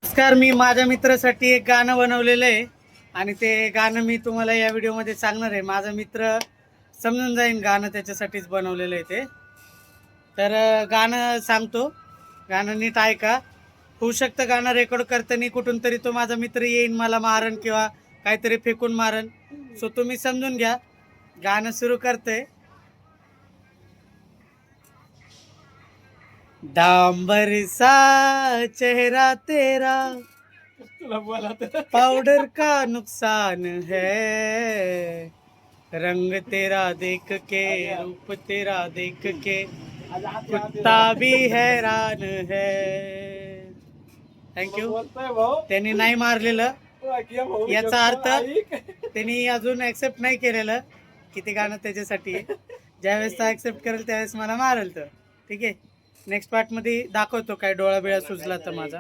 नमस्कार, मी माझ्या मित्रासाठी एक गाणं बनवलेलं आहे आणि ते गाणं मी तुम्हाला या व्हिडिओमध्ये सांगणार आहे. माझा मित्र समजून जाईन गाणं त्याच्यासाठीच बनवलेलं आहे ते. तर गाणं सांगतो, गाणं नीट ऐका. होऊ शकतं गाणं रेकॉर्ड करताना कुठून तरी तो माझा मित्र येईन, मला मारन किंवा काहीतरी फेकून मारन. सो तुम्ही समजून घ्या. गाणं सुरू करते. डांबर सा चेहरा तेरा, पाउडर का नुकसान है, रंग तेरा देख के, रूप तेरा देख के, कुत्ता भी हैरान है. थँक्यू. त्यांनी नाही मारलेलं, याचा अर्थ त्यांनी अजून ऍक्सेप्ट नाही केलेलं की ते गाणं त्याच्यासाठी आहे. ज्यावेळेस तो ऍक्सेप्ट करेल त्यावेळेस मला मारेल. तर ठीक आहे, नेक्स्ट पार्ट मध्ये दाखवतो काय डोळा बिळा सुजला तर माझा.